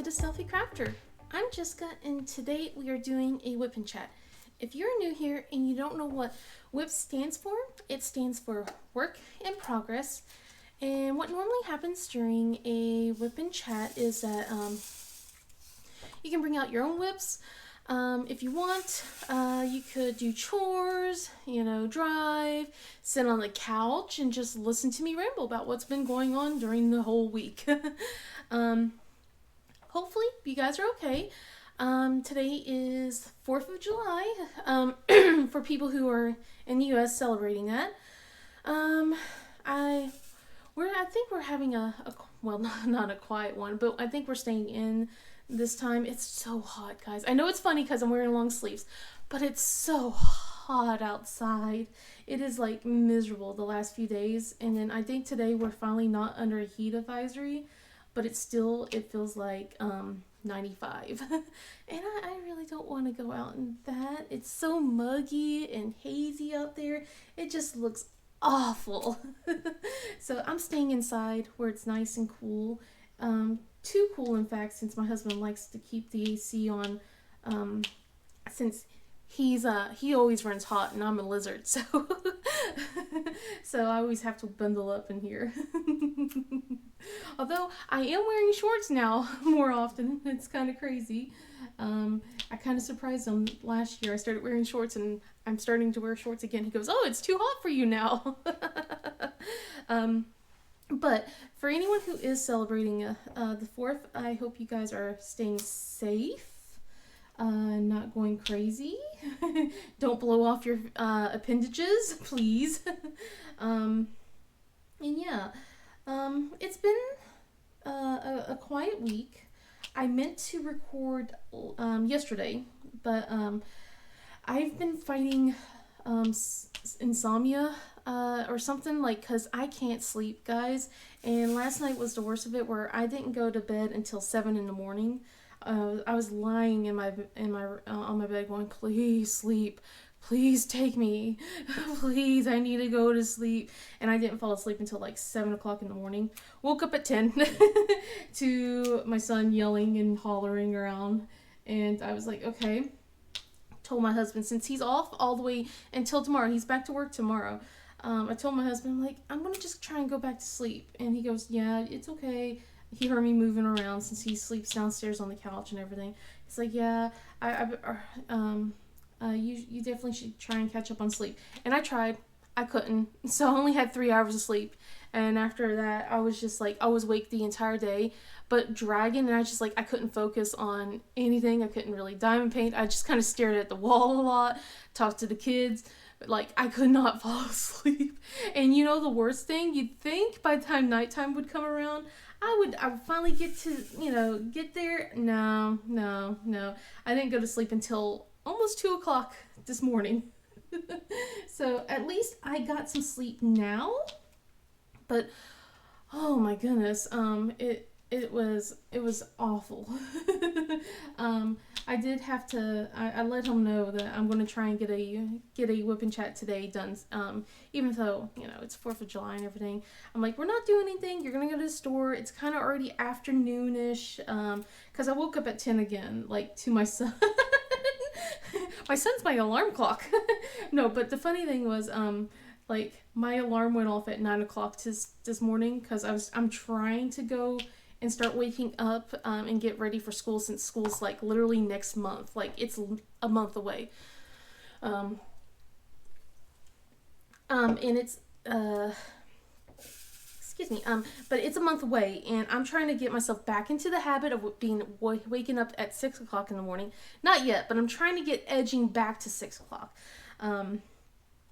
to Selfie Crafter. I'm Jessica, and today we are doing a whip and chat. If you're new here and you don't know what WIP stands for, it stands for Work in Progress. And what normally happens during a whip and chat is that you can bring out your own whips. If you want, you could do chores, drive, sit on the couch, and just listen to me ramble about what's been going on during the whole week. Hopefully, you guys are okay. Today is 4th of July, for people who are in the U.S. celebrating that. I think we're having not a quiet one, but I think we're staying in this time. It's so hot, guys. I know it's funny because I'm wearing long sleeves, but it's so hot outside. It is like miserable the last few days, and then I think today we're finally not under a heat advisory, but it feels like 95. And I really don't want to go out in that. It's so muggy and hazy out there. It just looks awful. So I'm staying inside where it's nice and cool. Too cool, in fact, since my husband likes to keep the AC on, since he always runs hot and I'm a lizard, so so I always have to bundle up in here. Although I am wearing shorts now more often. It's kind of crazy. I kind of surprised him last year. I started wearing shorts and I'm starting to wear shorts again. He goes, "Oh, it's too hot for you now." But for anyone who is celebrating the 4th, I hope you guys are staying safe, not going crazy. Don't blow off your appendages, please. And yeah, it's been a quiet week. I meant to record yesterday, but I've been fighting insomnia or something, because I can't sleep, guys. And last night was the worst of it, where I didn't go to bed until 7 in the morning. I was lying on my bed going, "Please sleep. Please take me. Please, I need to go to sleep." And I didn't fall asleep until 7 o'clock in the morning. Woke up at 10 to my son yelling and hollering around. And I was like, okay. Told my husband, since he's off all the way until tomorrow, he's back to work tomorrow. I told my husband, I'm going to just try and go back to sleep. And he goes, "Yeah, it's okay." He heard me moving around since he sleeps downstairs on the couch and everything. He's like, "Yeah, you definitely should try and catch up on sleep." And I tried. I couldn't. So I only had 3 hours of sleep. And after that, I was just I was awake the entire day, but dragging, and I just I couldn't focus on anything. I couldn't really diamond paint. I just kind of stared at the wall a lot, talked to the kids, but I could not fall asleep. And the worst thing, you'd think by the time nighttime would come around, I would finally get to, get there. No. I didn't go to sleep until almost 2 o'clock this morning. So at least I got some sleep now. But oh my goodness, it was awful. I did have to. I let him know that I'm going to try and get a whip and chat today done. Even though it's 4th of July and everything, I'm like, we're not doing anything. You're gonna go to the store. It's kind of already afternoonish. Because I woke up at 10 again, to my son. My son's my alarm clock. No, but the funny thing was, my alarm went off at 9 o'clock this morning because I'm trying to go and start waking up and get ready for school, since school's literally next month. It's a month away. And it's excuse me, but it's a month away, and I'm trying to get myself back into the habit of waking up at 6 o'clock in the morning. Not yet, but I'm trying to get edging back to 6 o'clock.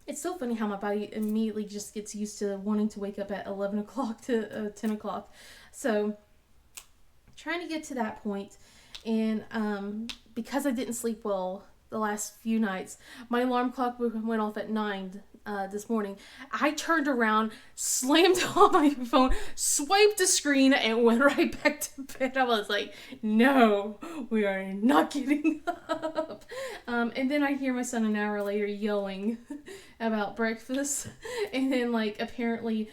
It's so funny how my body immediately just gets used to wanting to wake up at 11 o'clock to 10 o'clock. So, trying to get to that point, and because I didn't sleep well the last few nights, my alarm clock went off at 9 this morning. I turned around, slammed on my phone, swiped the screen, and went right back to bed. I was like, no, we are not getting up. And then I hear my son an hour later yelling about breakfast. And then, apparently,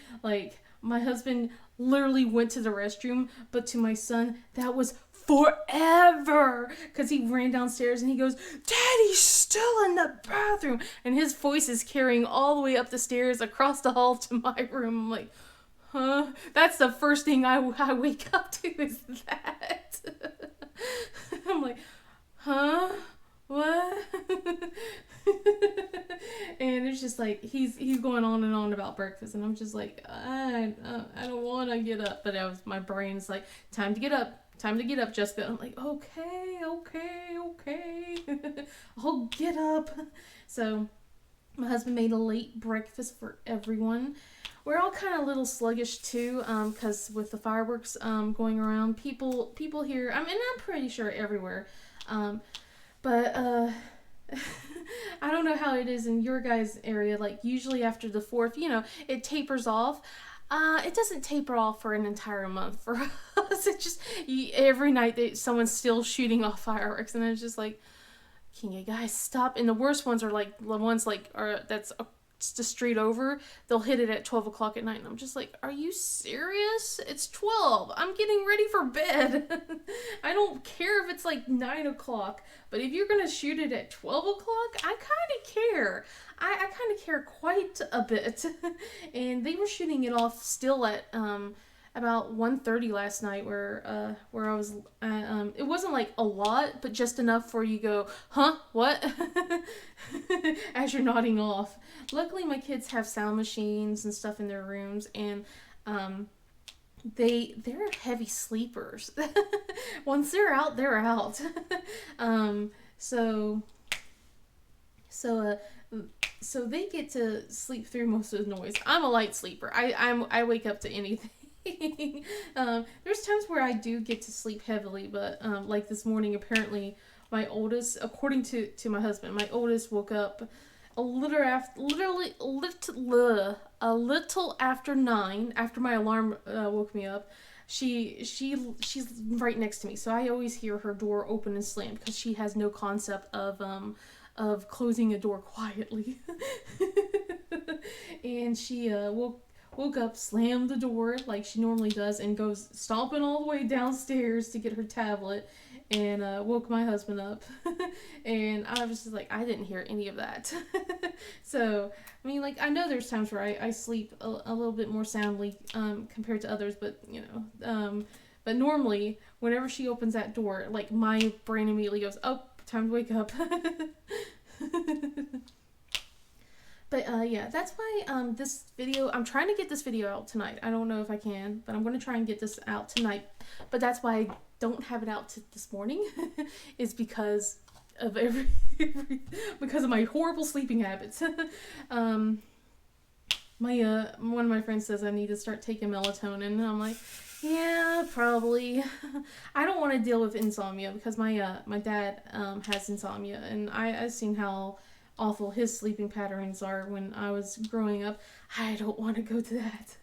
my husband literally went to the restroom, but to my son, that was forever, because he ran downstairs and he goes, Daddy's still in the bathroom, and his voice is carrying all the way up the stairs across the hall to my room. I'm like, huh? That's the first thing I wake up to is that. I'm like, huh? What? And it's just like he's going on and on about breakfast, and I'm just like, I don't want to get up, but my brain's like, time to get up, Jessica. I'm like, okay, I'll get up. So my husband made a late breakfast for everyone. We're all kind of a little sluggish too, because with the fireworks going around, people here, I mean, I'm pretty sure everywhere, but I don't know how it is in your guys' area. Like, usually after the 4th, it tapers off. It doesn't taper off for an entire month for us. It's just every night someone's still shooting off fireworks, and it's just like, can you guys stop? And the worst ones are like the ones that's the street over. They'll hit it at 12 o'clock at night, and I'm just like, are you serious? It's 12. I'm getting ready for bed. I don't care if it's like 9 o'clock, but if you're gonna shoot it at 12 o'clock, I kind of care. I kind of care quite a bit. And they were shooting it off still at about 1:30 last night, where I was. It wasn't like a lot, but just enough for you go, huh? What? As you're nodding off. Luckily, my kids have sound machines and stuff in their rooms, and they're heavy sleepers. Once they're out, they're out. So they get to sleep through most of the noise. I'm a light sleeper. I wake up to anything. There's times where I do get to sleep heavily, but like this morning, apparently my oldest, according to my husband, my oldest woke up a little after 9, after my alarm woke me up. She's right next to me, so I always hear her door open and slam, because she has no concept of closing a door quietly. And she woke up, slammed the door like she normally does, and goes stomping all the way downstairs to get her tablet, and woke my husband up. And I was just like, I didn't hear any of that. So, I mean, like, I know there's times where I sleep a little bit more soundly compared to others, but, but normally, whenever she opens that door, like, my brain immediately goes, oh, time to wake up. But yeah, that's why this video, I'm trying to get this video out tonight. I don't know if I can, but I'm going to try and get this out tonight. But that's why I don't have it out this morning, is because of because of my horrible sleeping habits. One of my friends says I need to start taking melatonin, and I'm like, yeah, probably. I don't want to deal with insomnia, because my dad has insomnia, and I've seen how awful his sleeping patterns are when I was growing up. I don't want to go to that.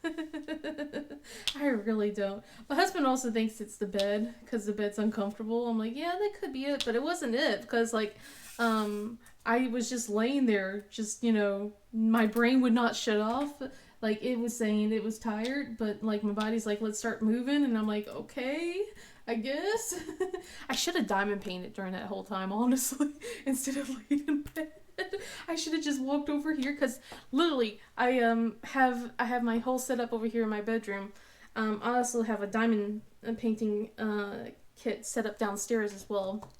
I really don't. My husband also thinks it's the bed, because the bed's uncomfortable. I'm like, yeah, that could be it, but it wasn't it, because like I was just laying there, just, my brain would not shut off. Like, it was saying it was tired, but like my body's like, let's start moving, and I'm like, okay, I guess. I should have diamond painted during that whole time, honestly, instead of laying in bed. I should have just walked over here, because literally I have my whole setup over here in my bedroom. I also have a diamond painting kit set up downstairs as well.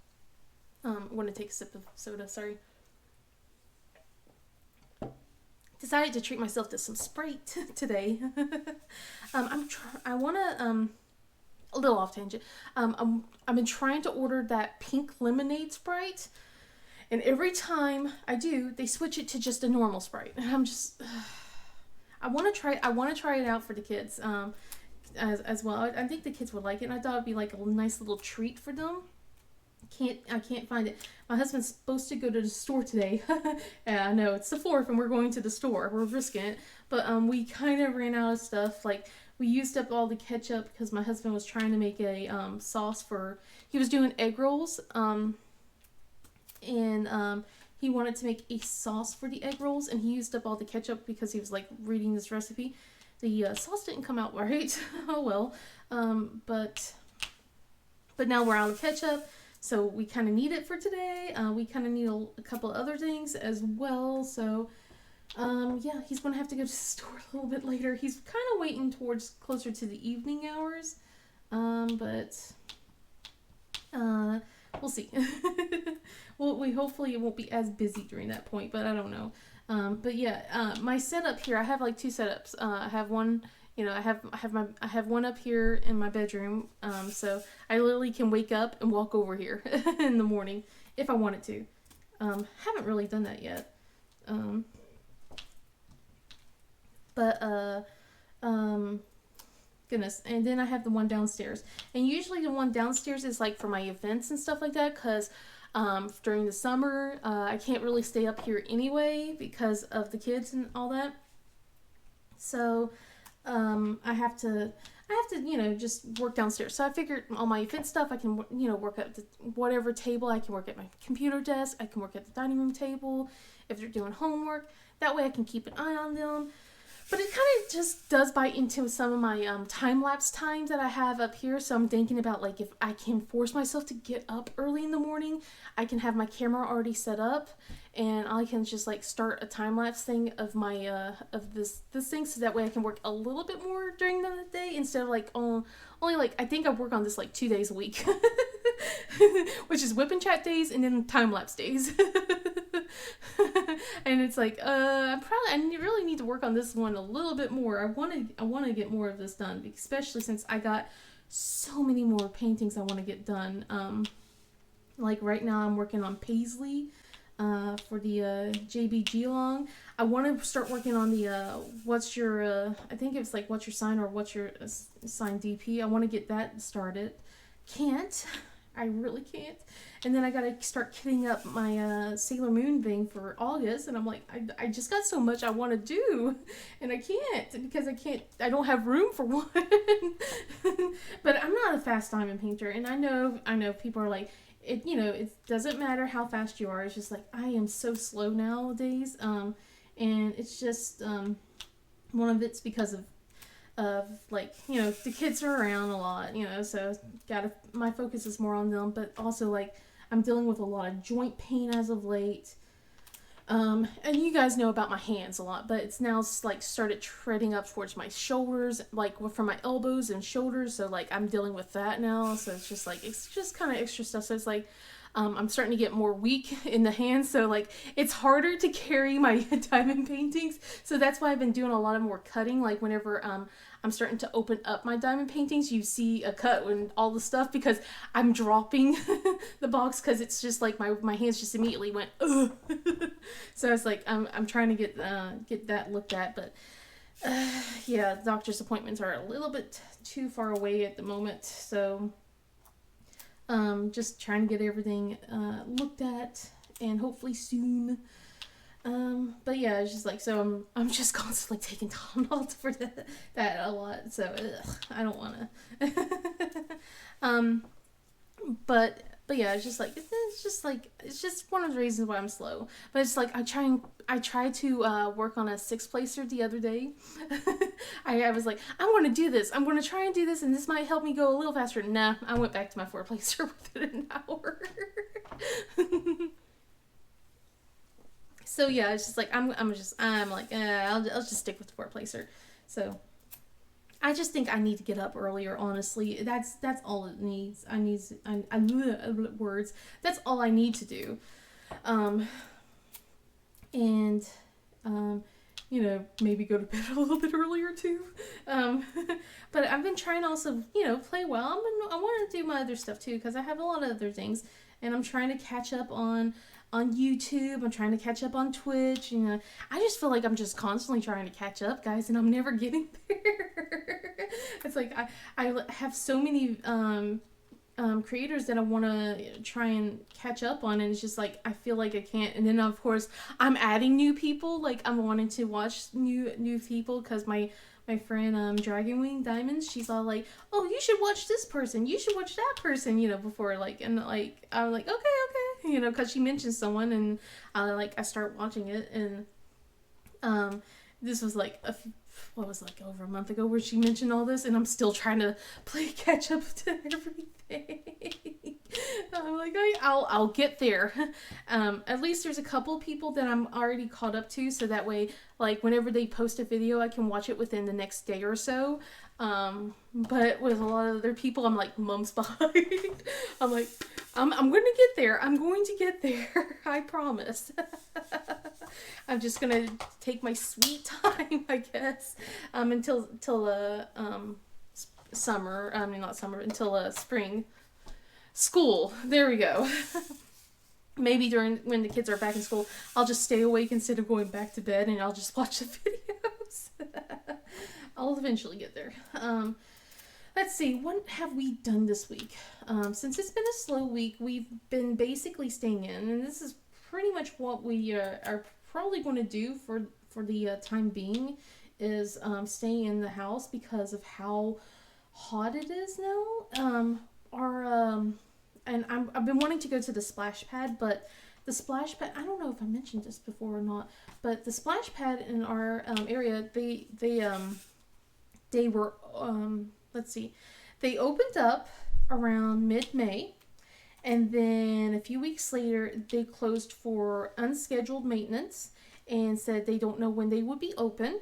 I'm going to take a sip of soda, sorry. Decided to treat myself to some Sprite today. I want to a little off tangent. I've been trying to order that pink lemonade Sprite, and every time I do, they switch it to just a normal Sprite, and I'm just I want to try it out for the kids as well. I think the kids would like it, and I thought it'd be like a nice little treat for them. I can't find it. My husband's supposed to go to the store today. Yeah, I know, it's the 4th and we're going to the store. We're risking it. But we kind of ran out of stuff. Like, we used up all the ketchup because my husband was trying to make a sauce for... He was doing egg rolls. And he wanted to make a sauce for the egg rolls, and he used up all the ketchup because he was, like, reading this recipe. The sauce didn't come out right. Oh, well. But... But now we're out of ketchup, so we kind of need it for today. We kind of need a couple other things as well. So, yeah, he's going to have to go to the store a little bit later. He's kind of waiting towards closer to the evening hours. But we'll see. Well, we hopefully it won't be as busy during that point, but I don't know. But yeah, my setup here, I have like two setups. I have one, I have one up here in my bedroom. So I literally can wake up and walk over here in the morning if I wanted to. Haven't really done that yet. But goodness. And then I have the one downstairs. And usually the one downstairs is like for my events and stuff like that, because during the summer, I can't really stay up here anyway because of the kids and all that. So I have to, just work downstairs. So I figured all my event stuff, I can, work at whatever table. I can work at my computer desk. I can work at the dining room table if they're doing homework. That way I can keep an eye on them. But it kind of just does bite into some of my time-lapse times that I have up here. So I'm thinking about, like, if I can force myself to get up early in the morning, I can have my camera already set up. And I can just, like, start a time-lapse thing of my, of this thing. So that way I can work a little bit more during the day instead of, like, only, like, I think I work on this, like, 2 days a week. Which is whip and chat days and then time-lapse days. And it's like, I really need to work on this one a little bit more. I want to get more of this done, especially since I got so many more paintings I want to get done. Like right now I'm working on Paisley for the JB Geelong. I want to start working on the what's your I think it's like what's your sign or what's your sign DP. I want to get that started. Can't. I really can't. And then I gotta start kitting up my Sailor Moon thing for August, and I'm like, I just got so much I want to do, and I can't because I don't have room for one. But I'm not a fast diamond painter, and I know people are like, it doesn't matter how fast you are. It's just like I am so slow nowadays, and it's just one of it's because of like, the kids are around a lot, so my focus is more on them, but also like I'm dealing with a lot of joint pain as of late. And you guys know about my hands a lot, but it's now like started treading up towards my shoulders, like from my elbows and shoulders. So like I'm dealing with that now. So it's just kind of extra stuff. So it's like, I'm starting to get more weak in the hands, so like it's harder to carry my diamond paintings. So that's why I've been doing a lot of more cutting. Like whenever I'm starting to open up my diamond paintings, you see a cut and all the stuff because I'm dropping the box because it's just like my hands just immediately went ugh. So it's like I'm trying to get that looked at, but yeah, doctor's appointments are a little bit too far away at the moment, so just trying to get everything looked at, and hopefully soon. But yeah, it's just like, so I'm just constantly taking Tylenol for that a lot. So I don't want to. But yeah, it's just one of the reasons why I'm slow. But it's like I tried to work on a 6-placer the other day. I was like, I'm going to do this. I'm going to try and do this, and this might help me go a little faster. Nah, I went back to my 4-placer within an hour. So yeah, it's just like I'm like I'll just stick with the 4-placer. So I just think I need to get up earlier. Honestly, that's all it needs. Words. That's all I need to do. And maybe go to bed a little bit earlier too. But I've been trying to also, play well. I want to do my other stuff too because I have a lot of other things, and I'm trying to catch up on YouTube. I'm trying to catch up on Twitch. I just feel like I'm just constantly trying to catch up, guys, and I'm never getting there. It's like I have so many creators that I want to try and catch up on, and it's just like I feel like I can't. And then of course I'm adding new people. Like I'm wanting to watch new people because my friend Dragon Wing Diamonds, she's all like, oh, you should watch this person, you should watch that person, before, like, and like I'm like, okay, because she mentioned someone, and I start watching it, and this was like over a month ago where she mentioned all this, and I'm still trying to play catch up to everything. I'm like, I'll get there. At least there's a couple people that I'm already caught up to, so that way, like, whenever they post a video, I can watch it within the next day or so. But with a lot of other people, I'm like months behind. I'm like, I'm going to get there. I'm going to get there. I promise. I'm just going to take my sweet time, I guess, until summer. I mean, not summer, until spring. School. There we go. Maybe during when the kids are back in school, I'll just stay awake instead of going back to bed, and I'll just watch the videos. I'll eventually get there. Let's see, what have we done this week? Since it's been a slow week, we've been basically staying in, and this is pretty much what we are probably going to do for the time being, is staying in the house because of how hot it is now. And I've been wanting to go to the splash pad, but the splash pad, I don't know if I mentioned this before or not, but the splash pad in our area, they were, let's see, they opened up around mid-May, and then a few weeks later, they closed for unscheduled maintenance and said they don't know when they would be open.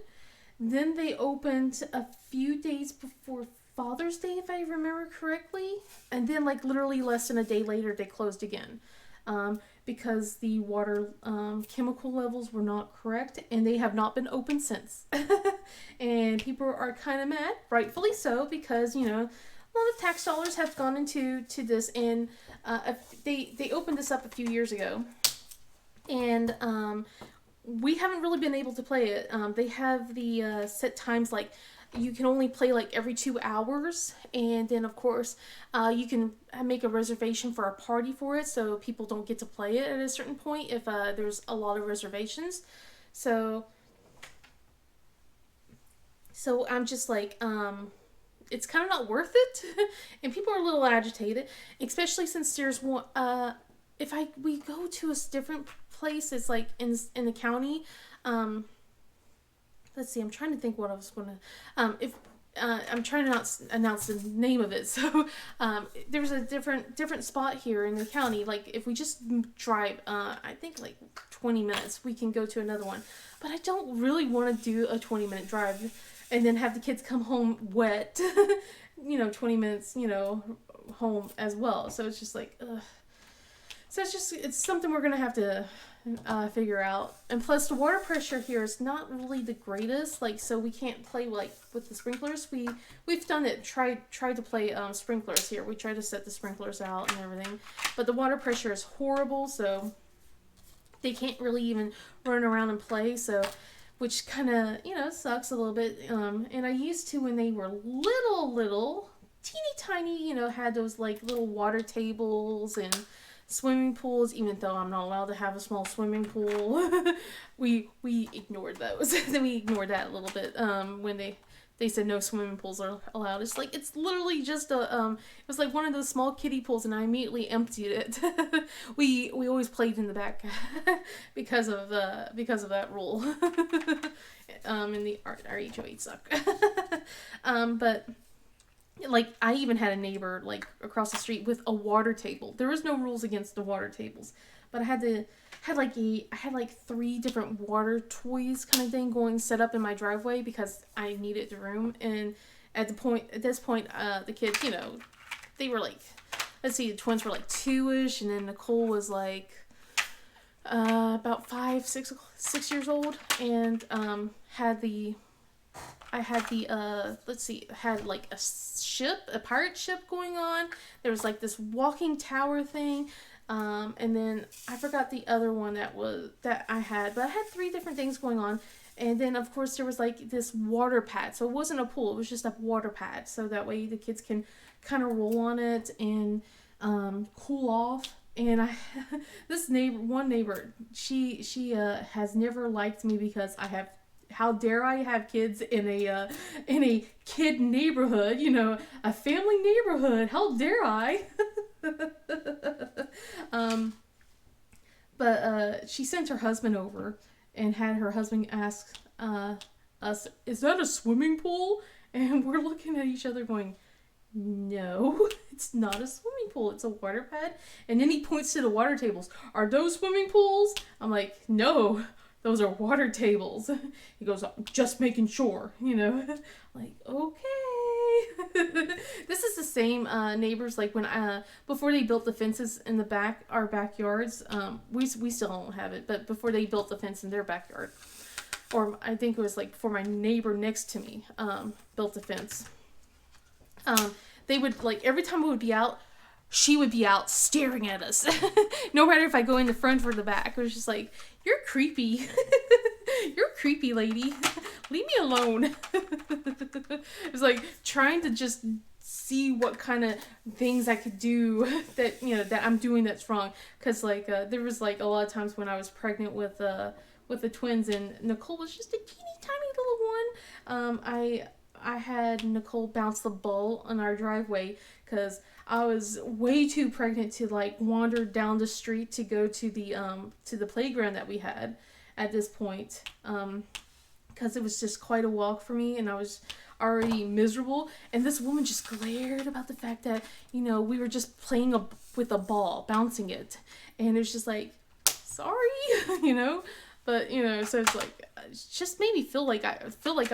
Then they opened a few days before Father's Day, if I remember correctly, and then like literally less than a day later they closed again, because the water chemical levels were not correct, and they have not been open since. And people are kind of mad, rightfully so, because a lot of tax dollars have gone into this, and they opened this up a few years ago, and we haven't really been able to play it. They have the set times, like you can only play like every 2 hours, and then of course you can make a reservation for a party for it, so people don't get to play it at a certain point if there's a lot of reservations. So I'm just like, it's kind of not worth it. And people are a little agitated, especially since there's one, if we go to a different place, it's like in the county. Let's see, I'm trying to think what I was going to, I'm trying to not announce the name of it. So, there's a different spot here in the county. Like, if we just drive, I think like 20 minutes, we can go to another one. But I don't really want to do a 20-minute drive and then have the kids come home wet, 20 minutes, home as well. So it's just like, ugh. So it's something we're going to have to figure out. And plus, the water pressure here is not really the greatest. Like, so we can't play like with the sprinklers. We've done it. Tried to play sprinklers here. We tried to set the sprinklers out and everything, but the water pressure is horrible. So they can't really even run around and play. So, which kind of sucks a little bit. And I used to, when they were little, teeny tiny. Had those like little water tables and swimming pools, even though I'm not allowed to have a small swimming pool. we ignored those. Then we ignored that a little bit when they said no swimming pools are allowed. It's like, it's literally just it was like one of those small kiddie pools, and I immediately emptied it. we always played in the back because of that rule. And our HOH suck. But like, I even had a neighbor like across the street with a water table. There was no rules against the water tables, but I had like 3 different water toys kind of thing set up in my driveway because I needed the room. And at this point, the kids, they were like, let's see, the twins were like 2-ish, and then Nicole was like about 6 years old, and had like a pirate ship going on. There was like this walking tower thing. And then I forgot the other one that I had, but I had 3 different things going on. And then of course there was like this water pad. So it wasn't a pool, it was just a water pad. So that way the kids can kind of roll on it and, cool off. And this neighbor, she has never liked me because how dare I have kids in a kid neighborhood, a family neighborhood. How dare I? But she sent her husband over and had her husband ask us, is that a swimming pool? And we're looking at each other going, no, it's not a swimming pool. It's a water pad. And then he points to the water tables. Are those swimming pools? I'm like, no, those are water tables. He goes, just making sure, like, okay. This is the same neighbors, like when before they built the fences in the back, our backyards. We still don't have it, but before they built the fence in their backyard, or I think it was like before my neighbor next to me built the fence. They would, like, every time we would be out, she would be out staring at us. No matter if I go in the front or the back. It was just like, you're creepy. You're creepy, lady. Leave me alone. It was like trying to just see what kind of things I could do that, that I'm doing that's wrong. Because, like, there was, like, a lot of times when I was pregnant with the twins, and Nicole was just a teeny tiny little one. I had Nicole bounce the ball on our driveway because I was way too pregnant to, like, wander down the street to go to the playground that we had at this point, because it was just quite a walk for me, and I was already miserable. And this woman just glared about the fact that, we were just playing with a ball, bouncing it, and it was just like, sorry, But, so it's like, it just made me feel like I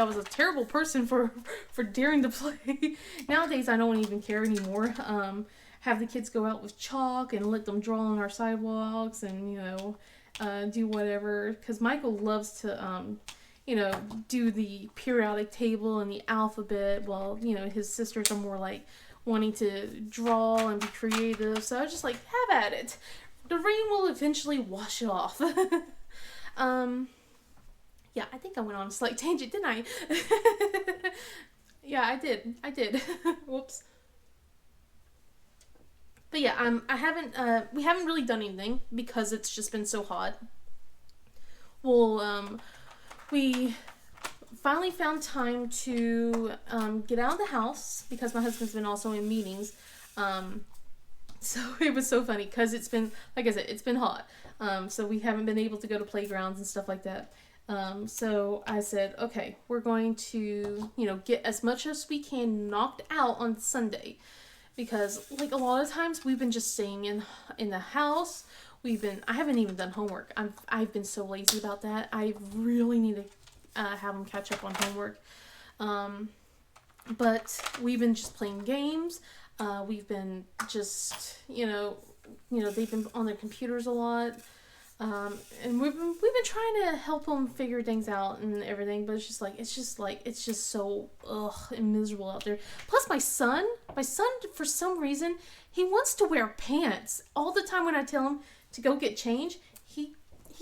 was a terrible person for daring to play. Nowadays, I don't even care anymore. Have the kids go out with chalk and let them draw on our sidewalks and, do whatever. Because Michael loves to, do the periodic table and the alphabet, while, his sisters are more like wanting to draw and be creative. So I was just like, have at it. The rain will eventually wash it off. Yeah, I think I went on a slight tangent, didn't I? Yeah, I did. Whoops. But yeah, we haven't really done anything because it's just been so hot. Well, we finally found time to, get out of the house because my husband's been also in meetings. So it was so funny because it's been, like I said, it's been hot. So we haven't been able to go to playgrounds and stuff like that. So I said, okay, we're going to, get as much as we can knocked out on Sunday. Because, like, a lot of times we've been just staying in the house. I haven't even done homework. I've been so lazy about that. I really need to have them catch up on homework. But we've been just playing games. We've been just, they've been on their computers a lot. And we've been trying to help them figure things out and everything, but it's just so and miserable out there. Plus my son, for some reason, he wants to wear pants all the time. When I tell him to go get change, he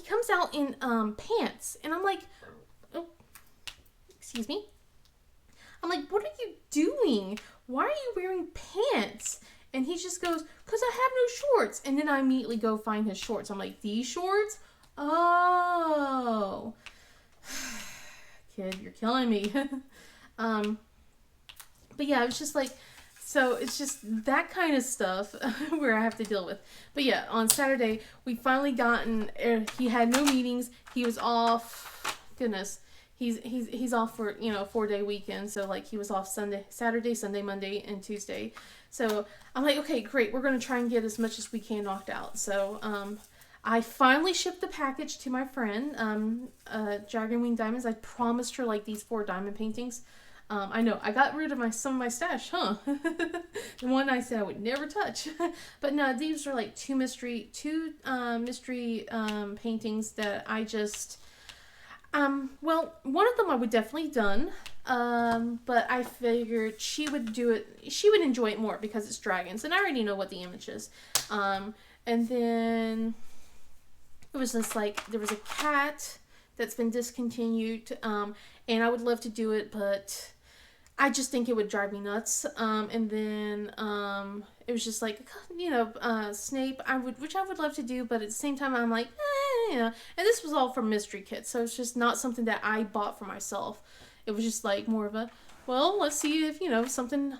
comes out in pants, and I'm like, oh, excuse me. I'm like, what are you doing? Why are you wearing pants? And he just goes, because I have no shorts. And then I immediately go find his shorts. I'm like, these shorts? Oh. Kid, you're killing me. But yeah, it's just like, so it's just that kind of stuff where I have to deal with. But yeah, on Saturday, we finally he had no meetings. He was off. Goodness. He's off for, 4-day weekend. So, like, he was off Saturday, Sunday, Monday, and Tuesday. So I'm like, okay, great. We're going to try and get as much as we can knocked out. So I finally shipped the package to my friend, Dragon Wing Diamonds. I promised her, like, these 4 diamond paintings. I know, I got rid of some of my stash, huh? The one I said I would never touch. But no, these are, like, two mystery paintings that I just... well, one of them I would definitely done, but I figured she would enjoy it more because it's dragons, and I already know what the image is. And then it was just like, there was a cat that's been discontinued, and I would love to do it, but I just think it would drive me nuts. And then, it was just like, Snape, which I would love to do, but at the same time, I'm like, and this was all from Mystery Kit, so it's just not something that I bought for myself. It was just like more of a, well, let's see if, something,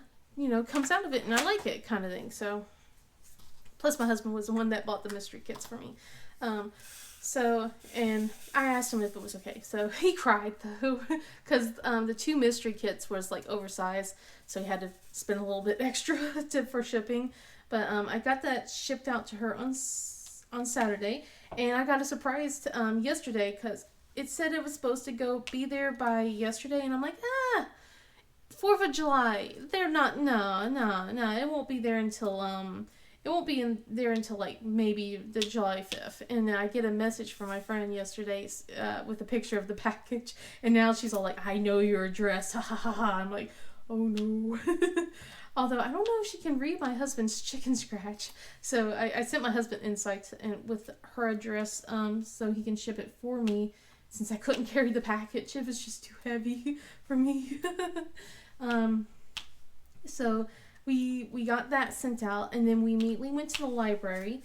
comes out of it and I like it kind of thing. So, plus my husband was the one that bought the Mystery Kits for me. So, and I asked him if it was okay. So he cried though, because the two mystery kits was like oversized, so he had to spend a little bit extra for shipping. But I got that shipped out to her on Saturday, and I got a surprise yesterday because it said it was supposed to be there by yesterday, and I'm like, 4th of July. They're not. No, no, no. It won't be there until It won't be there until like maybe the July 5th. And then I get a message from my friend yesterday with a picture of the package, and now she's all like, "I know your address." Ha ha ha ha. I'm like, oh no. Although I don't know if she can read my husband's chicken scratch, so I sent my husband insights and with her address, so he can ship it for me, since I couldn't carry the package. It was just too heavy for me. So we got that sent out, and then we immediately went to the library,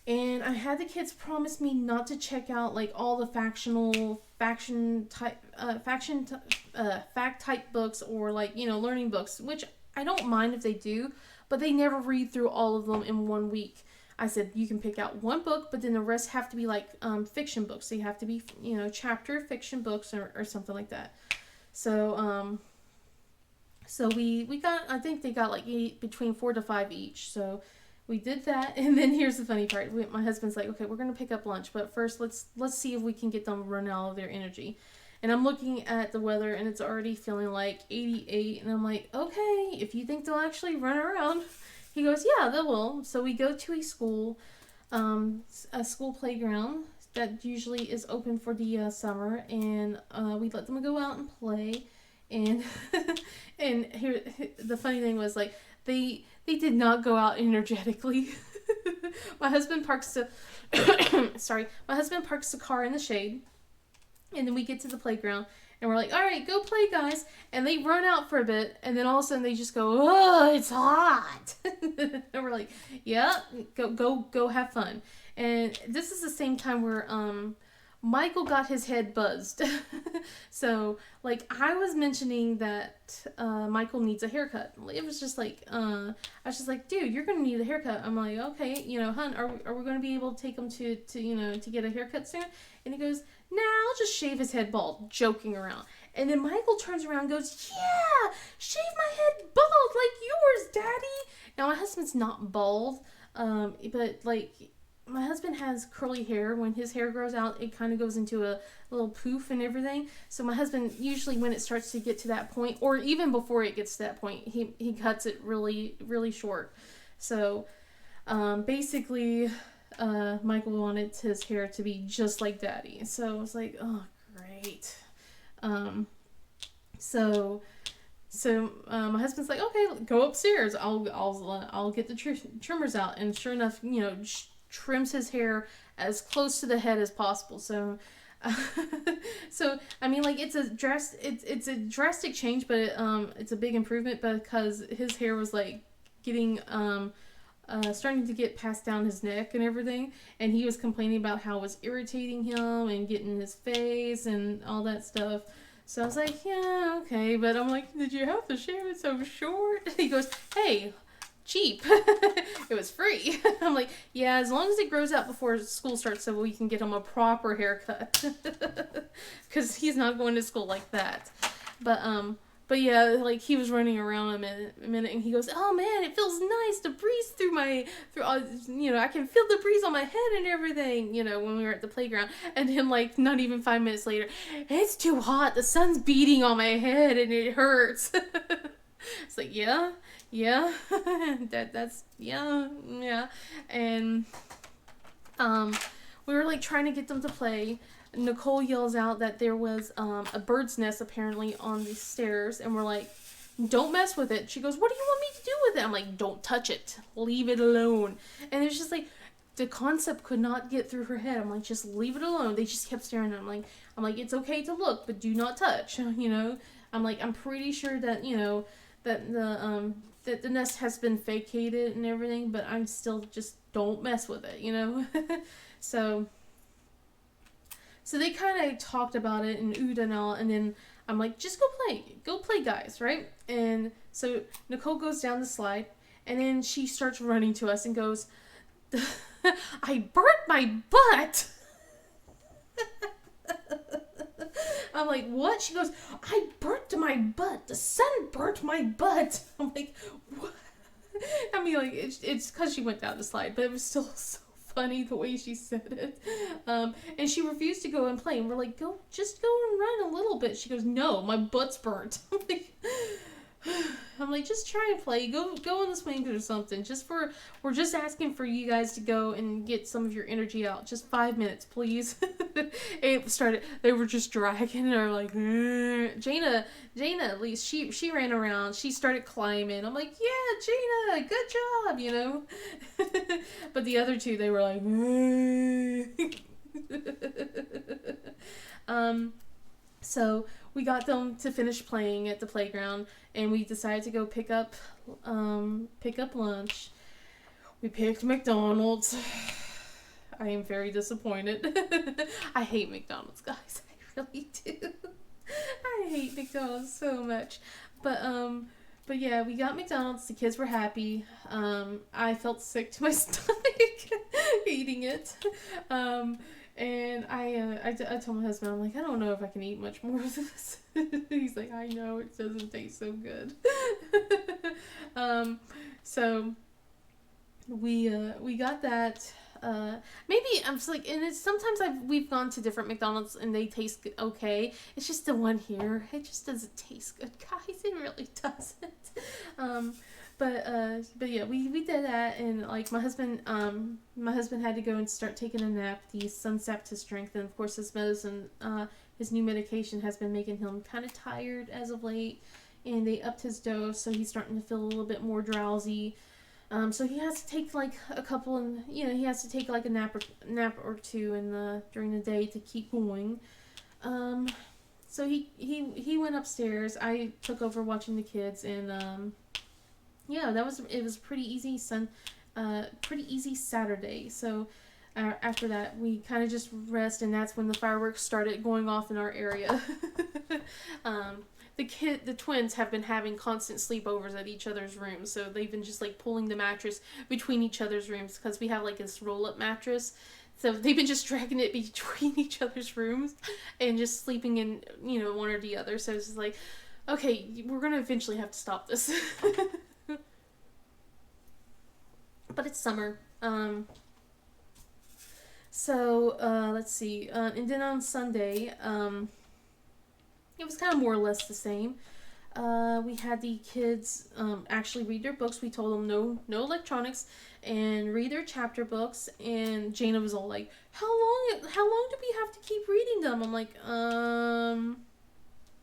and I had the kids promise me not to check out like all the fact type books, or like, you know, learning books, which I don't mind if they do, but they never read through all of them in one week. I said you can pick out one book, but then the rest have to be like fiction books. They have to be, you know, chapter fiction books or something like that. So so we got, I think they got like between 4 to 5 each. So we did that, and then here's the funny part. My husband's like, okay, we're gonna pick up lunch, but first let's see if we can get them run out of their energy. And I'm looking at the weather, and it's already feeling like 88, and I'm like, okay, if you think they'll actually run around. He goes, yeah, they will. So we go to a school playground that usually is open for the summer, and we let them go out and play. And and here the funny thing was, like, they did not go out energetically. My husband parks the car in the shade, and then we get to the playground, and we're like, all right, go play, guys. And they run out for a bit, and then all of a sudden they just go, oh, it's hot. And we're like, yeah, go have fun. And this is the same time where Michael got his head buzzed. So, like, I was mentioning that Michael needs a haircut. It was just like, I was just like, dude, you're going to need a haircut. I'm like, okay, you know, hun, are we going to be able to take him to you know, to get a haircut soon? And he goes, nah, I'll just shave his head bald, joking around. And then Michael turns around and goes, yeah, shave my head bald like yours, daddy. Now, my husband's not bald, but, like, my husband has curly hair. When his hair grows out, it kind of goes into a little poof and everything. So my husband, usually when it starts to get to that point, or even before it gets to that point, he cuts it really, really short. So basically, Michael wanted his hair to be just like daddy. So I was like, oh, great. So my husband's like, okay, go upstairs. I'll get the trimmers out. And sure enough, you know, trims his hair as close to the head as possible. So so I mean, like, it's a drastic change, but it's a big improvement, because his hair was like getting starting to get passed down his neck and everything, and he was complaining about how it was irritating him and getting his face and all that stuff. So I was like, yeah, okay, but I'm like, did you have to shave it so short? He goes, hey, cheap. It was free. I'm like, yeah, as long as it grows out before school starts, so we can get him a proper haircut. Because he's not going to school like that. But yeah, like, he was running around a minute, and he goes, oh man, it feels nice to breeze through you know, I can feel the breeze on my head and everything, you know, when we were at the playground. And then, like, not even 5 minutes later, it's too hot, the sun's beating on my head and it hurts. It's like, yeah, that's yeah. And we were like trying to get them to play. Nicole yells out that there was a bird's nest apparently on the stairs, and we're like, don't mess with it. She goes, what do you want me to do with it? I'm like, don't touch it, leave it alone. And it's just like, the concept could not get through her head. I'm like, just leave it alone. They just kept staring at it. I'm like, it's okay to look, but do not touch, you know. I'm like, I'm pretty sure that, you know, that the nest has been vacated and everything, but I'm still just, don't mess with it, you know. So they kind of talked about it and oohed and all, and then I'm like, just go play, guys, right? And so Nicole goes down the slide, and then she starts running to us and goes, I burnt my butt. I'm like, what? She goes, I burnt my butt. The sun burnt my butt. I'm like, what? I mean, like, it's because she went down the slide, but it was still so funny the way she said it. And she refused to go and play. And we're like, just go and run a little bit. She goes, no, my butt's burnt. I'm like, just try and play. Go on the swings or something. We're just asking for you guys to go and get some of your energy out. Just 5 minutes, please. They were just dragging her like, Jaina, at least she ran around. She started climbing. I'm like, yeah, Jaina, good job, you know. But the other two, they were like, so we got them to finish playing at the playground, and we decided to go pick up lunch. We picked McDonald's. I am very disappointed. I hate McDonald's, guys. I really do. I hate McDonald's so much. But yeah, we got McDonald's. The kids were happy. I felt sick to my stomach eating it. And I told my husband, I'm like, I don't know if I can eat much more of this. He's like, I know, it doesn't taste so good. So we got that. Maybe I'm just like, and it's sometimes we've gone to different McDonald's and they taste okay. It's just the one here, it just doesn't taste good, guys. It really doesn't. But yeah, we did that, and like my husband had to go and start taking a nap. The sun sapped his strength, and of course his medicine, his new medication has been making him kind of tired as of late, and they upped his dose, so he's starting to feel a little bit more drowsy. So he has to take like a couple, and he has to take like a nap or two during the day to keep going. So he went upstairs. I took over watching the kids, and yeah, it was pretty easy Saturday. So after that, we kind of just rest, and that's when the fireworks started going off in our area. The twins have been having constant sleepovers at each other's rooms, so they've been just like pulling the mattress between each other's rooms because we have like this roll-up mattress. So they've been just dragging it between each other's rooms and just sleeping in, one or the other. So it's just like, okay, we're gonna eventually have to stop this. But it's summer. So let's see. And then on Sunday, it was kind of more or less the same. We had the kids actually read their books. We told them no electronics and read their chapter books. And Jaina was all like, "How long do we have to keep reading them?" I'm like,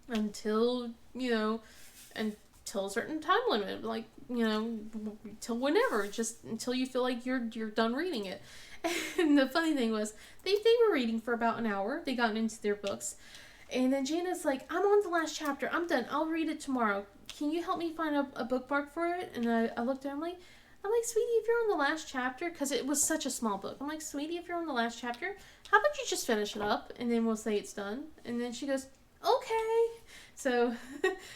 until until a certain time limit, like till whenever, just until you feel like you're done reading it. And the funny thing was, they were reading for about an hour. They got into their books. And then Jaina's like, I'm on the last chapter. I'm done. I'll read it tomorrow. Can you help me find a bookmark for it? And I looked at her, I'm like, sweetie, if you're on the last chapter, because it was such a small book. I'm like, sweetie, if you're on the last chapter, how about you just finish it up, and then we'll say it's done. And then she goes, okay. So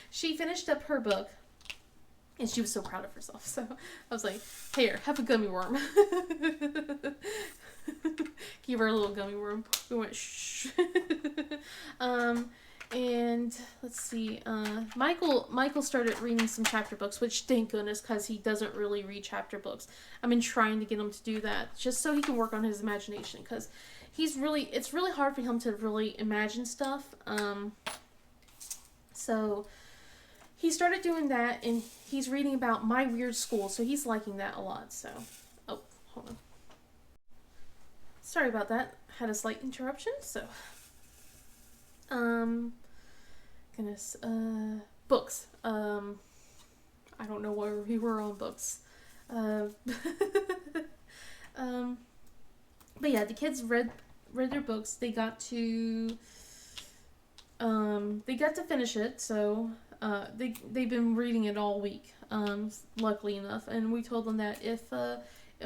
she finished up her book, and she was so proud of herself. So I was like, here, have a gummy worm. Give her a little gummy worm. We went, shh. And let's see, Michael started reading some chapter books, which thank goodness, because he doesn't really read chapter books. I've been trying to get him to do that, just so he can work on his imagination, because it's really hard for him to really imagine stuff. So he started doing that, and he's reading about My Weird School, so he's liking that a lot. So, oh, hold on. Sorry about that. Had a slight interruption, so. Goodness. Books. I don't know where we were on books. But yeah, the kids read their books. They got to finish it, so they've been reading it all week, luckily enough, and we told them that if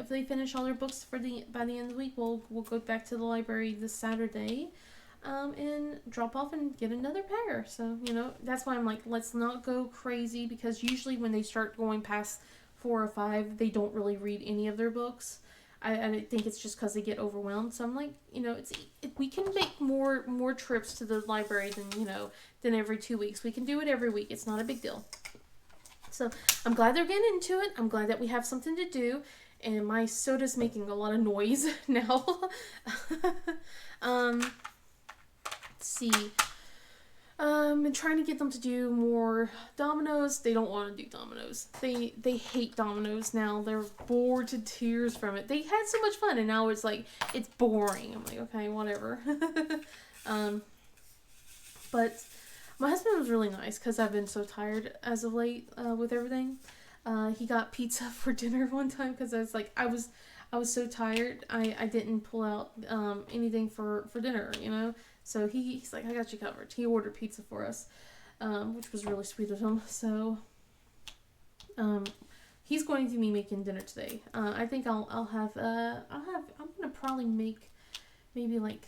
they finish all their books by the end of the week, we'll go back to the library this Saturday, and drop off and get another pair. So that's why I'm like, let's not go crazy, because usually when they start going past 4 or 5, they don't really read any of their books. I think it's just because they get overwhelmed. So I'm like, we can make more trips to the library than every 2 weeks. We can do it every week. It's not a big deal. So I'm glad they're getting into it. I'm glad that we have something to do. And my soda's making a lot of noise now. Let's see. And trying to get them to do more dominoes. They don't want to do dominoes. They hate dominoes now. They're bored to tears from it. They had so much fun, and now it's like, it's boring. I'm like, okay, whatever. But my husband was really nice because I've been so tired as of late with everything. He got pizza for dinner one time because I was so tired. I didn't pull out anything for dinner, So he's like, I got you covered. He ordered pizza for us, which was really sweet of him. So he's going to be making dinner today. I think I'm gonna probably make maybe like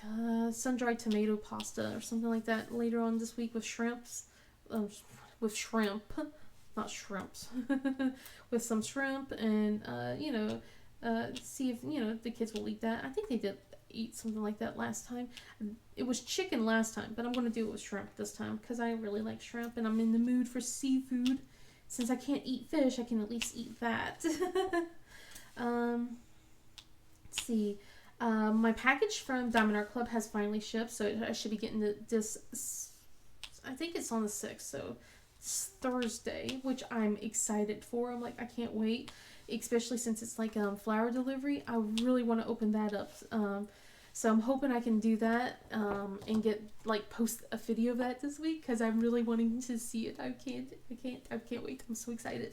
sun-dried tomato pasta or something like that later on this week with shrimps, with shrimp, not shrimps, with some shrimp and see if the kids will eat that. I think they did eat something like that last time. It was chicken last time, but I'm going to do it with shrimp this time because I really like shrimp and I'm in the mood for seafood. Since I can't eat fish, I can at least eat that. Let's see. My package from Diamond Art Club has finally shipped, so I should be getting this. I think it's on the 6th, so it's Thursday, which I'm excited for. I'm like, I can't wait, especially since it's like flower delivery. I really want to open that up. So I'm hoping I can do that and post a video of that this week because I'm really wanting to see it. I can't wait. I'm so excited.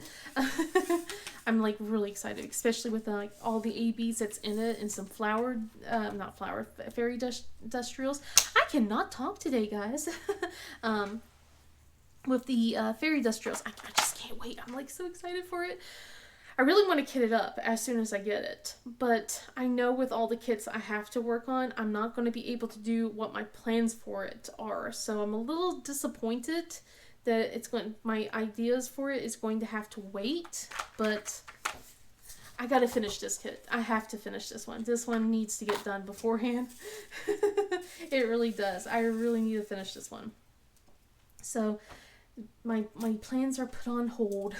I'm like really excited, especially with all the ABs that's in it and some fairy industrials. I cannot talk today, guys. With the fairy industrials, I just can't wait. I'm like so excited for it. I really want to kit it up as soon as I get it, but I know with all the kits I have to work on, I'm not going to be able to do what my plans for it are. So I'm a little disappointed that my ideas for it is going to have to wait, but I got to finish this kit. I have to finish this one. This one needs to get done beforehand. It really does. I really need to finish this one. So my plans are put on hold.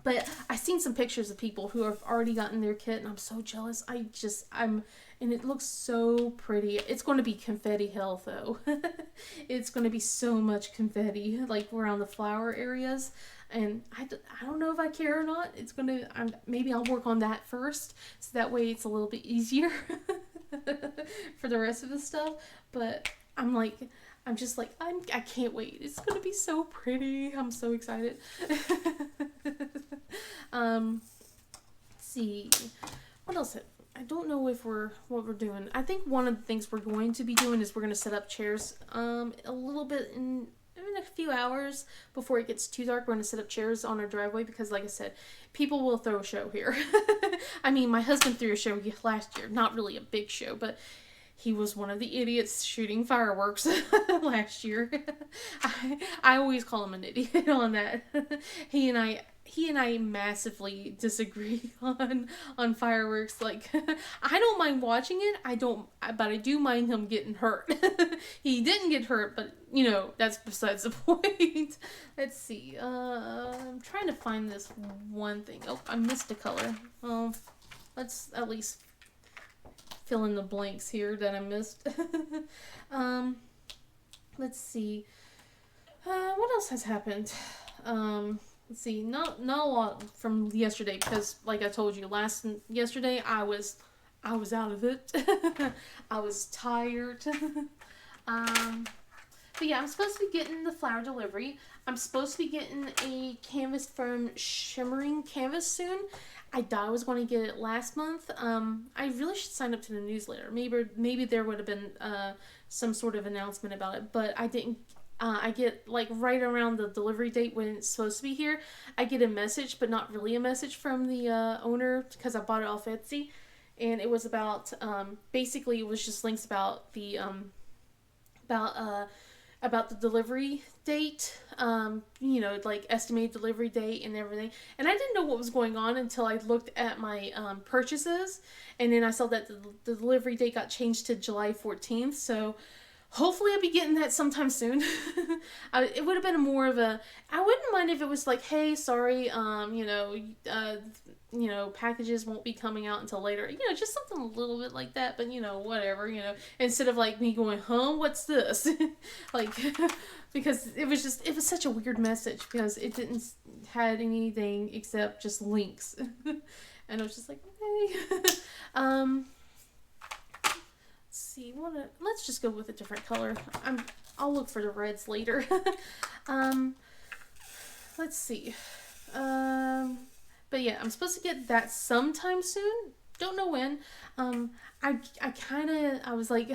But I've seen some pictures of people who have already gotten their kit and I'm so jealous. And it looks so pretty. It's going to be confetti hell though. It's going to be so much confetti like around the flower areas. And I don't know if I care or not. Maybe I'll work on that first. So that way it's a little bit easier for the rest of the stuff. But I'm just like, I can't wait. It's going to be so pretty. I'm so excited. Let's see. What else? I don't know what we're doing. I think one of the things we're going to be doing is we're going to set up chairs a little bit in a few hours before it gets too dark. We're going to set up chairs on our driveway because, like I said, people will throw a show here. I mean, my husband threw a show last year. Not really a big show, but he was one of the idiots shooting fireworks last year. I always call him an idiot on that. He and I massively disagree on fireworks. Like, I don't mind watching it. But I do mind him getting hurt. He didn't get hurt, but that's besides the point. Let's see. I'm trying to find this one thing. Oh, I missed a color. Well, let's at least fill in the blanks here that I missed. Let's see. What else has happened? Let's see. Not a lot from yesterday because, like I told you, yesterday I was out of it. I was tired. But yeah, I'm supposed to be getting the flower delivery. I'm supposed to be getting a canvas from Shimmering Canvas soon. I thought I was going to get it last month. I really should sign up to the newsletter. Maybe there would have been some sort of announcement about it, but I didn't. I get right around the delivery date when it's supposed to be here. I get a message, but not really a message from the owner because I bought it off Etsy, and it was about basically it was just links about the about the delivery date, you know, like estimated delivery date and everything. And I didn't know what was going on until I looked at my purchases, and then I saw that the delivery date got changed to July 14th. So hopefully I'll be getting that sometime soon. It would have been more of a, I wouldn't mind if it was like, hey, sorry, packages won't be coming out until later. You know, just something a little bit like that, but, you know, whatever, you know, instead of like me going, huh, what's this? Like, because it was such a weird message because it didn't had anything except just links. And I was just like, okay. See, let's just go with a different color. I'll look for the reds later. Let's see. But yeah, I'm supposed to get that sometime soon. Don't know when. I was like,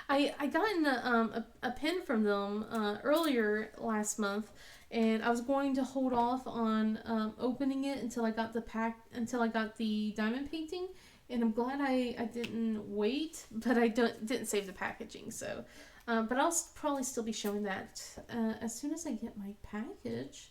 I gotten a pen from them earlier last month, and I was going to hold off on opening it until I got the diamond painting. And I'm glad I didn't wait, but I didn't save the packaging. So, but I'll probably still be showing that as soon as I get my package.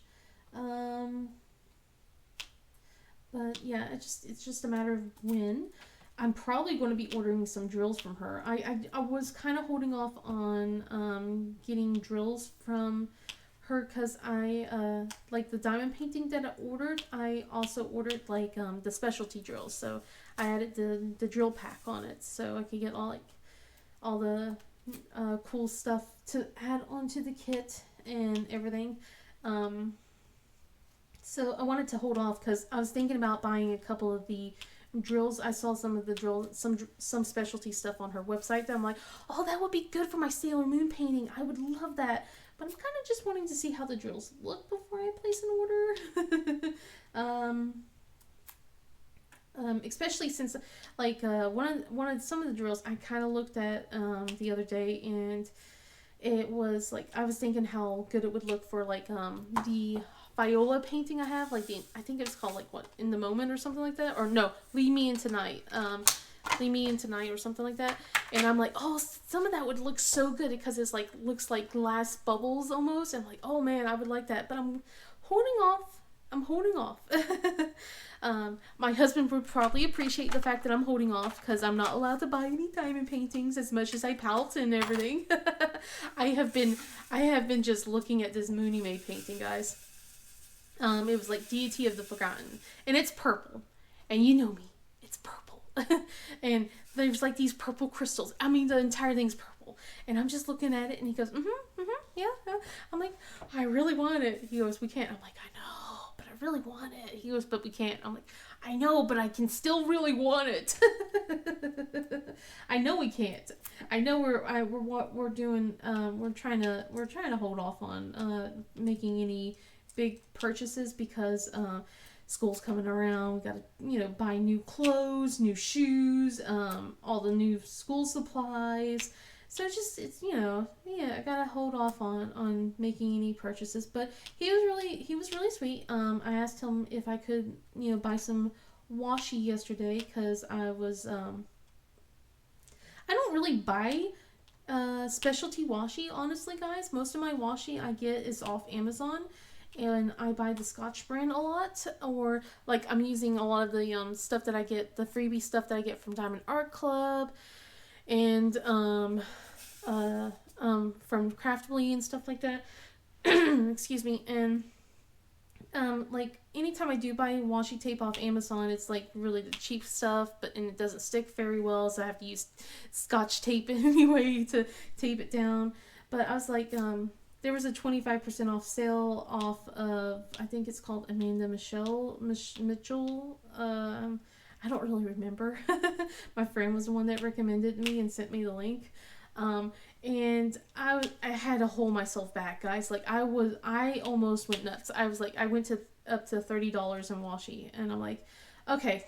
But yeah, it's just a matter of when. I'm probably going to be ordering some drills from her. I was kind of holding off on getting drills from her because I like the diamond painting that I ordered. I also ordered like the specialty drills, so I added the drill pack on it so I could get all the cool stuff to add onto the kit and everything. So I wanted to hold off because I was thinking about buying a couple of the drills. I saw some of the some specialty stuff on her website that I'm like, oh, that would be good for my Sailor Moon painting. I would love that. But I'm kind of just wanting to see how the drills look before I place an order. Especially since, like, one of some of the drills I kind of looked at the other day, and it was like I was thinking how good it would look for like the Viola painting I have, like I think it's called like what, In the Moment or something like that, or no, Lead Me Into Night. Lead Me Into Night or something like that. And I'm like, oh, some of that would look so good because it's like looks like glass bubbles almost. And I'm like, oh man, I would like that, but I'm holding off. My husband would probably appreciate the fact that I'm holding off because I'm not allowed to buy any diamond paintings as much as I pout and everything. I have been just looking at this Mooney May painting, guys. It was like Deity of the Forgotten, and it's purple, and you know me, it's purple. And there's like these purple crystals. I mean, the entire thing's purple, and I'm just looking at it, and he goes, yeah. I'm like, I really want it. He goes, we can't. I'm like, I know, but I really want it. He goes, but we can't. I'm like, I know, but I can still really want it. I know we can't. I know we're doing. We're trying to hold off on making any big purchases because school's coming around. We gotta buy new clothes, new shoes, all the new school supplies. So it's I gotta hold off on making any purchases. But he was really sweet. I asked him if I could buy some washi yesterday because I was I don't really buy specialty washi, honestly, guys. Most of my washi I get is off Amazon. And I buy the Scotch brand a lot, or like I'm using a lot of the stuff that I get, the freebie stuff that I get from Diamond Art Club, and from Craftly and stuff like that. Excuse me. And like anytime I do buy washi tape off Amazon, it's like really the cheap stuff, and it doesn't stick very well, so I have to use Scotch tape anyway to tape it down. But I was like, there was a 25% off sale off of, I think it's called Amanda Mitchell. I don't really remember. My friend was the one that recommended me and sent me the link. And I had to hold myself back, guys. Like I almost went nuts. I was like, I went up to $30 in washi, and I'm like, okay,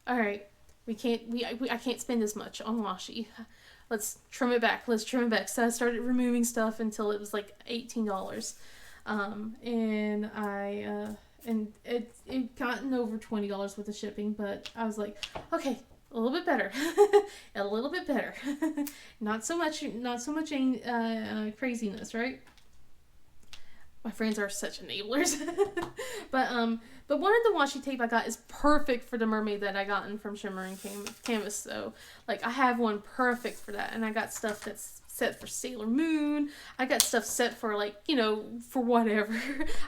all right, I can't spend this much on washi. Let's trim it back. So I started removing stuff until it was like $18. And and it gotten over $20 with the shipping, but I was like, okay, A little bit better. A little bit better. Not so much craziness, right? My friends are such enablers. But one of the washi tape I got is perfect for the mermaid that I gotten from Shimmering Canvas. So like I have one perfect for that, and I got stuff that's set for Sailor Moon. I got stuff set for like, you know, for whatever.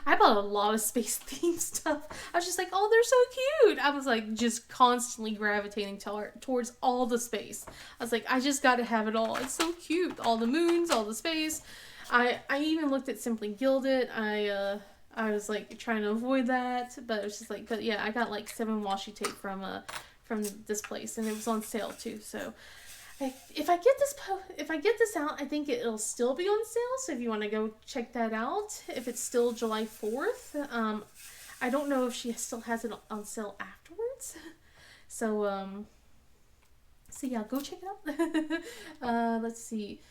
I bought a lot of space themed stuff. I was just like, oh, they're so cute. I was like just constantly gravitating towards all the space. I was like, I just got to have it all. It's so cute. All the moons, all the space. I even looked at Simply Gilded. I was like trying to avoid that, but it was just like, but yeah, I got like 7 washi tape from this place, and it was on sale too. So if I get this out, I think it'll still be on sale. So if you want to go check that out, if it's still July 4th, I don't know if she still has it on sale afterwards. So yeah, go check it out. Let's see.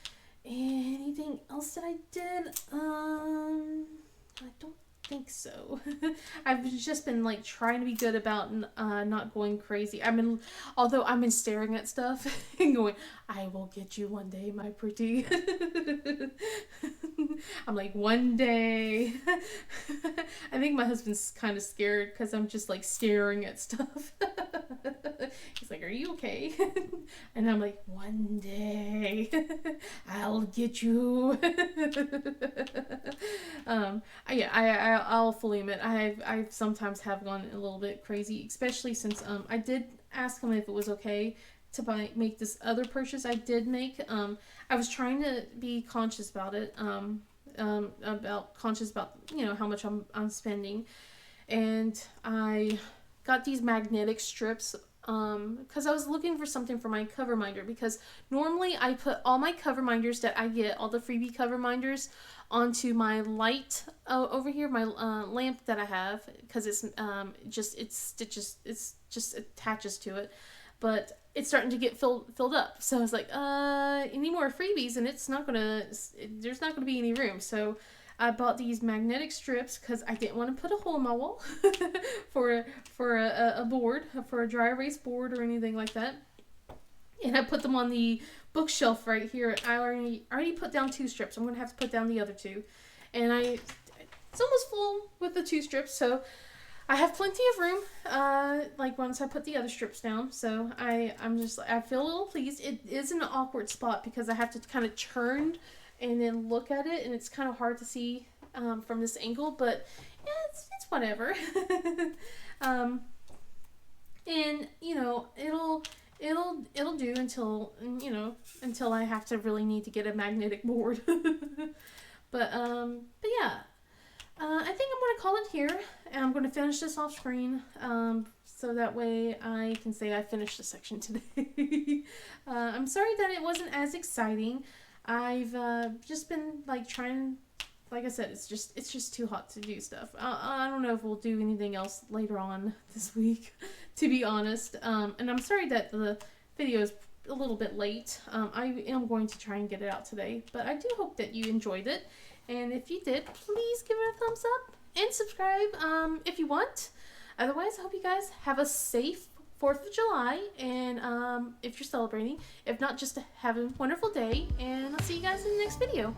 Anything else that I did? I don't think so. I've just been like trying to be good about not going crazy. Although I've been staring at stuff and going, I will get you one day, my pretty. I'm like, one day. I think my husband's kind of scared because I'm just like staring at stuff. He's like, are you okay? And I'm like, one day I'll get you. I'll fully admit I sometimes have gone a little bit crazy, especially since I did ask him if it was okay to make this other purchase I did make. I was trying to be conscious about it, conscious about, you know, how much I'm spending, and I got these magnetic strips because I was looking for something for my cover minder, because normally I put all my cover minders that I get, all the freebie cover minders, onto my light over here, my lamp that I have, because it's just attaches to it, but it's starting to get filled up. So I was like, any more freebies and there's not gonna be any room. So I bought these magnetic strips because I didn't want to put a hole in my wall for a board, for a dry erase board or anything like that. And I put them on the bookshelf right here. I already put down 2 strips. I'm going to have to put down the other 2. And it's almost full with the 2 strips, so I have plenty of room, like once I put the other strips down. So I feel a little pleased. It is an awkward spot because I have to kind of turn and then look at it, and it's kind of hard to see from this angle, but yeah, it's whatever. And you know, it'll do until I have to really need to get a magnetic board. But yeah, I think I'm gonna call it here, and I'm gonna finish this off screen, so that way I can say I finished the section today. I'm sorry that it wasn't as exciting. I've just been like trying, like I said, it's just too hot to do stuff. I don't know if we'll do anything else later on this week, to be honest. And I'm sorry that the video is a little bit late. I am going to try and get it out today, but I do hope that you enjoyed it. And if you did, please give it a thumbs up and subscribe if you want. Otherwise, I hope you guys have a safe 4th of July, and if you're celebrating. If not, just have a wonderful day, and I'll see you guys in the next video.